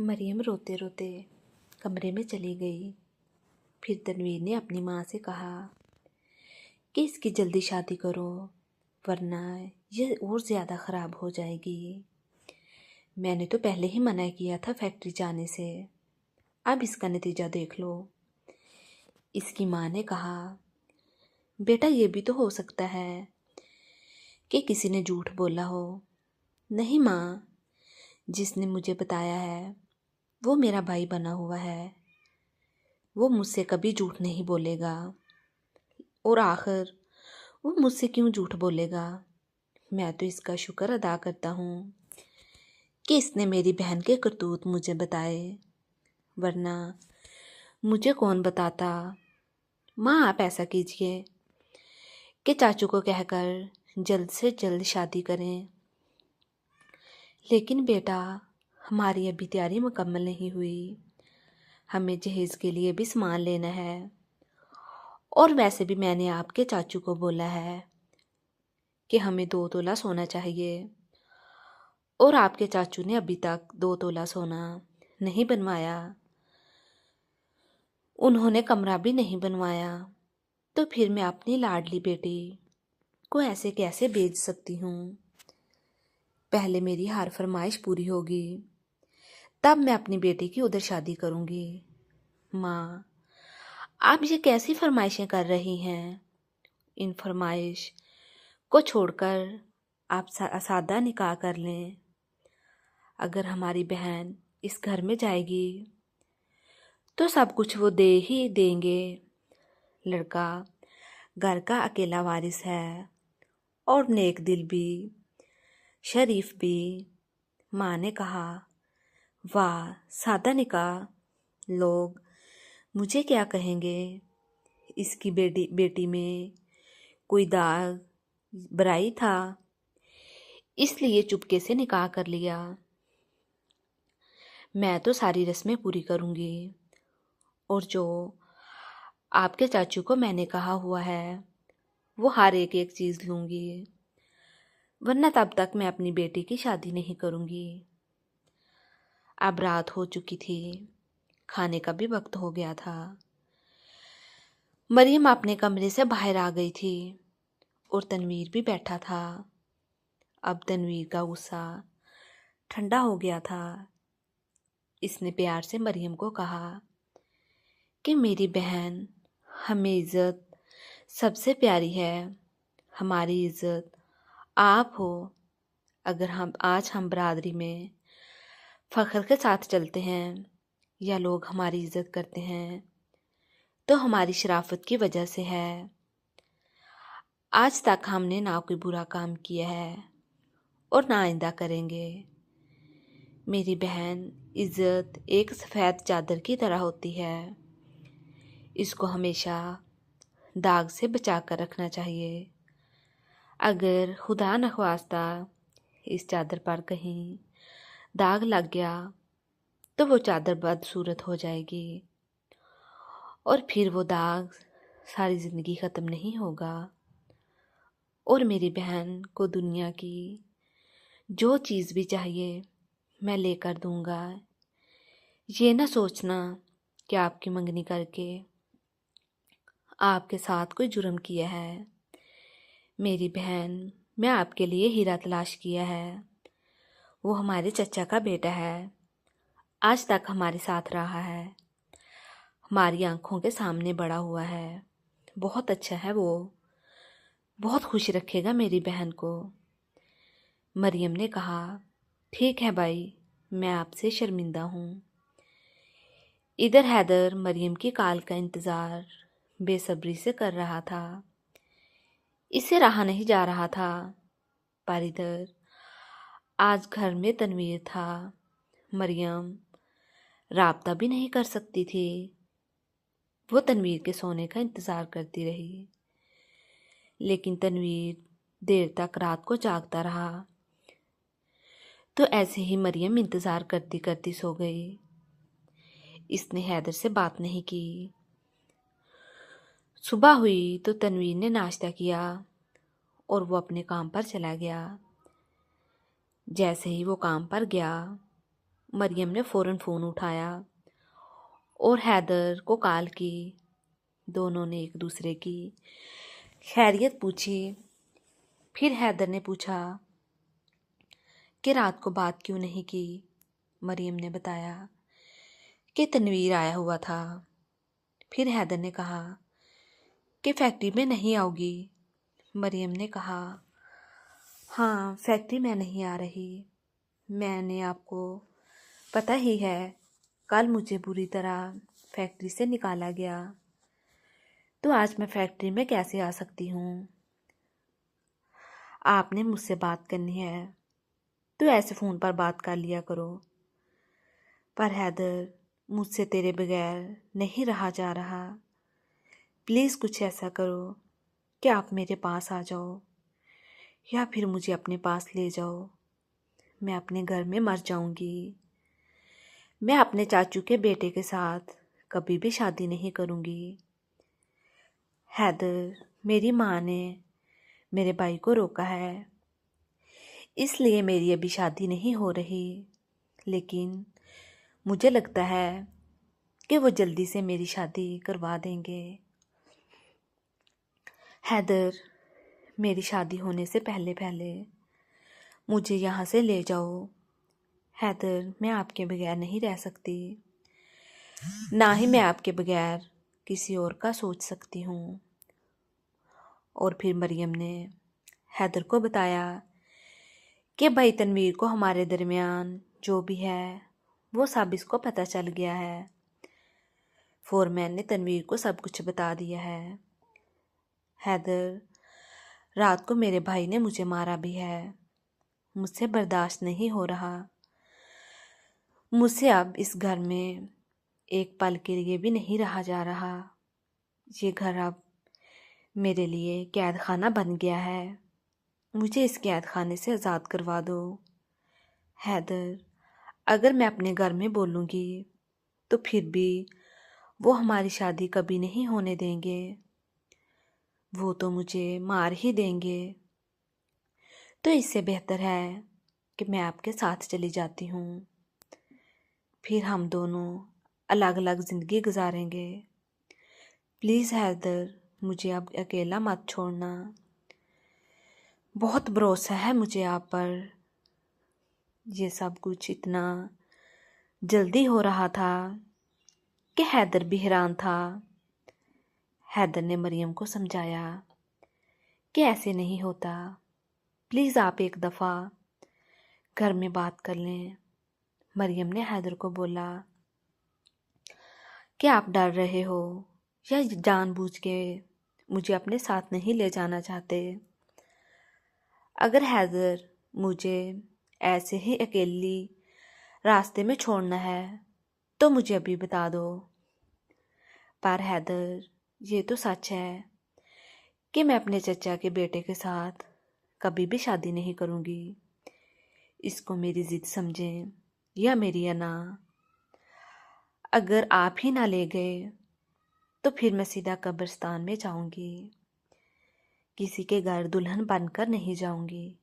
مریم روتے روتے کمرے میں چلی گئی۔ پھر تنویر نے اپنی ماں سے کہا کہ اس کی جلدی شادی کرو ورنہ یہ اور زیادہ خراب ہو جائے گی۔ میں نے تو پہلے ہی منع کیا تھا فیکٹری جانے سے، اب اس کا نتیجہ دیکھ لو۔ اس کی ماں نے کہا، بیٹا یہ بھی تو ہو سکتا ہے کہ کسی نے جھوٹ بولا ہو۔ نہیں ماں، جس نے مجھے بتایا ہے وہ میرا بھائی بنا ہوا ہے، وہ مجھ سے کبھی جھوٹ نہیں بولے گا، اور آخر وہ مجھ سے کیوں جھوٹ بولے گا؟ میں تو اس کا شکر ادا کرتا ہوں کہ اس نے میری بہن کے کرتوت مجھے بتائے، ورنہ مجھے کون بتاتا۔ ماں آپ ایسا کیجئے کہ چاچو کو کہہ کر جلد سے جلد شادی کریں۔ لیکن بیٹا، ہماری ابھی تیاری مکمل نہیں ہوئی، ہمیں جہیز کے لیے بھی سامان لینا ہے، اور ویسے بھی میں نے آپ کے چاچو کو بولا ہے کہ ہمیں 2 تولہ سونا چاہیے، اور آپ کے چاچو نے ابھی تک 2 تولہ سونا نہیں بنوایا، انہوں نے کمرہ بھی نہیں بنوایا، تو پھر میں اپنی لاڈلی بیٹی کو ایسے کیسے بیچ سکتی ہوں؟ پہلے میری ہر فرمائش پوری ہوگی، تب میں اپنی بیٹی کی ادھر شادی کروں گی۔ ماں، آپ یہ کیسی فرمائشیں کر رہی ہیں؟ ان فرمائش کو چھوڑ کر آپ سادہ نکاح کر لیں۔ اگر ہماری بہن اس گھر میں جائے گی تو سب کچھ وہ دے ہی دیں گے۔ لڑکا گھر کا اکیلا وارث ہے، اور نیک دل بھی، شریف بھی۔ ماں نے کہا، واہ، سادہ نکاح! لوگ مجھے کیا کہیں گے؟ اس کی بیٹی میں کوئی داغ برائی تھا، اس لیے چپکے سے نکاح کر لیا۔ میں تو ساری رسمیں پوری کروں گی، اور جو آپ کے چاچو کو میں نے کہا ہوا ہے وہ ہر ایک چیز لوں گی، ورنہ تب تک میں اپنی بیٹی کی شادی نہیں کروں گی۔ اب رات ہو چکی تھی، کھانے کا بھی وقت ہو گیا تھا۔ مریم اپنے کمرے سے باہر آ گئی تھی، اور تنویر بھی بیٹھا تھا۔ اب تنویر کا غصہ ٹھنڈا ہو گیا تھا۔ اس نے پیار سے مریم کو کہا کہ میری بہن، ہمیں عزت سب سے پیاری ہے، ہماری عزت آپ ہو۔ اگر آج ہم برادری میں فخر کے ساتھ چلتے ہیں یا لوگ ہماری عزت کرتے ہیں تو ہماری شرافت کی وجہ سے ہے۔ آج تک ہم نے نہ کوئی برا کام کیا ہے اور نہ آئندہ کریں گے۔ میری بہن، عزت ایک سفید چادر کی طرح ہوتی ہے، اس کو ہمیشہ داغ سے بچا کر رکھنا چاہیے۔ اگر خدا نخواستہ اس چادر پر کہیں داغ لگ گیا تو وہ چادر بدصورت ہو جائے گی، اور پھر وہ داغ ساری زندگی ختم نہیں ہوگا۔ اور میری بہن کو دنیا کی جو چیز بھی چاہیے میں لے کر دوں گا۔ یہ نہ سوچنا کہ آپ کی منگنی کر کے آپ کے ساتھ کوئی جرم کیا ہے۔ میری بہن، میں آپ کے لیے ہیرا تلاش کیا ہے، وہ ہمارے چچا کا بیٹا ہے، آج تک ہمارے ساتھ رہا ہے، ہماری آنکھوں کے سامنے بڑا ہوا ہے، بہت اچھا ہے، وہ بہت خوش رکھے گا میری بہن کو۔ مریم نے کہا، ٹھیک ہے بھائی، میں آپ سے شرمندہ ہوں۔ ادھر حیدر مریم کی کال کا انتظار بے صبری سے کر رہا تھا، اسے رہا نہیں جا رہا تھا، پر ادھر آج گھر میں تنویر تھا، مریم رابطہ بھی نہیں کر سکتی تھی۔ وہ تنویر کے سونے کا انتظار کرتی رہی، لیکن تنویر دیر تک رات کو جاگتا رہا، تو ایسے ہی مریم انتظار کرتی کرتی سو گئی۔ اس نے حیدر سے بات نہیں کی۔ صبح ہوئی تو تنویر نے ناشتہ کیا اور وہ اپنے کام پر چلا گیا۔ جیسے ہی وہ کام پر گیا، مریم نے فوراً فون اٹھایا اور حیدر کو کال کی۔ دونوں نے ایک دوسرے کی خیریت پوچھی۔ پھر حیدر نے پوچھا کہ رات کو بات کیوں نہیں کی؟ مریم نے بتایا کہ تنویر آیا ہوا تھا۔ پھر حیدر نے کہا کہ فیکٹری میں نہیں آؤ گی؟ مریم نے کہا ہاں، فیکٹری میں نہیں آ رہی۔ میں نے آپ کو پتہ ہی ہے، کل مجھے بری طرح فیکٹری سے نکالا گیا، تو آج میں فیکٹری میں کیسے آ سکتی ہوں؟ آپ نے مجھ سے بات کرنی ہے تو ایسے فون پر بات کر لیا کرو۔ پر حیدر، مجھ سے تیرے بغیر نہیں رہا جا رہا۔ پلیز کچھ ایسا کرو کہ آپ میرے پاس آ جاؤ یا پھر مجھے اپنے پاس لے جاؤ۔ میں اپنے گھر میں مر جاؤں گی۔ میں اپنے چاچو کے بیٹے کے ساتھ کبھی بھی شادی نہیں کروں گی۔ حیدر، میری ماں نے میرے بھائی کو روکا ہے، اس لیے میری ابھی شادی نہیں ہو رہی، لیکن مجھے لگتا ہے کہ وہ جلدی سے میری شادی کروا دیں گے۔ حیدر، میری شادی ہونے سے پہلے مجھے یہاں سے لے جاؤ۔ حیدر، میں آپ کے بغیر نہیں رہ سکتی، نہ ہی میں آپ کے بغیر کسی اور کا سوچ سکتی ہوں۔ اور پھر مریم نے حیدر کو بتایا کہ بھائی تنویر کو ہمارے درمیان جو بھی ہے وہ سب اس کو پتہ چل گیا ہے۔ فورمین نے تنویر کو سب کچھ بتا دیا ہے۔ حیدر، رات کو میرے بھائی نے مجھے مارا بھی ہے، مجھ سے برداشت نہیں ہو رہا۔ مجھ سے اب اس گھر میں ایک پل کے لیے بھی نہیں رہا جا رہا۔ یہ گھر اب میرے لیے قید خانہ بن گیا ہے۔ مجھے اس قید خانے سے آزاد کروا دو۔ حیدر، اگر میں اپنے گھر میں بولوں گی تو پھر بھی وہ ہماری شادی کبھی نہیں ہونے دیں گے، وہ تو مجھے مار ہی دیں گے۔ تو اس سے بہتر ہے کہ میں آپ کے ساتھ چلی جاتی ہوں، پھر ہم دونوں الگ الگ زندگی گزاریں گے۔ پلیز حیدر، مجھے اب اکیلا مت چھوڑنا۔ بہت بھروسہ ہے مجھے آپ پر۔ یہ سب کچھ اتنا جلدی ہو رہا تھا کہ حیدر بھی حیران تھا۔ حیدر نے مریم کو سمجھایا کہ ایسے نہیں ہوتا، پلیز آپ ایک دفعہ گھر میں بات کر لیں۔ مریم نے حیدر کو بولا کہ آپ ڈر رہے ہو یا جان بوجھ کے مجھے اپنے ساتھ نہیں لے جانا چاہتے۔ اگر حیدر مجھے ایسے ہی اکیلی راستے میں چھوڑنا ہے تو مجھے ابھی بتا دو۔ پر حیدر، یہ تو سچ ہے کہ میں اپنے چچا کے بیٹے کے ساتھ کبھی بھی شادی نہیں کروں گی، اس کو میری ضد سمجھیں یا میری انا۔ اگر آپ ہی نہ لے گئے تو پھر میں سیدھا قبرستان میں جاؤں گی، کسی کے گھر دلہن بن کر نہیں جاؤں گی۔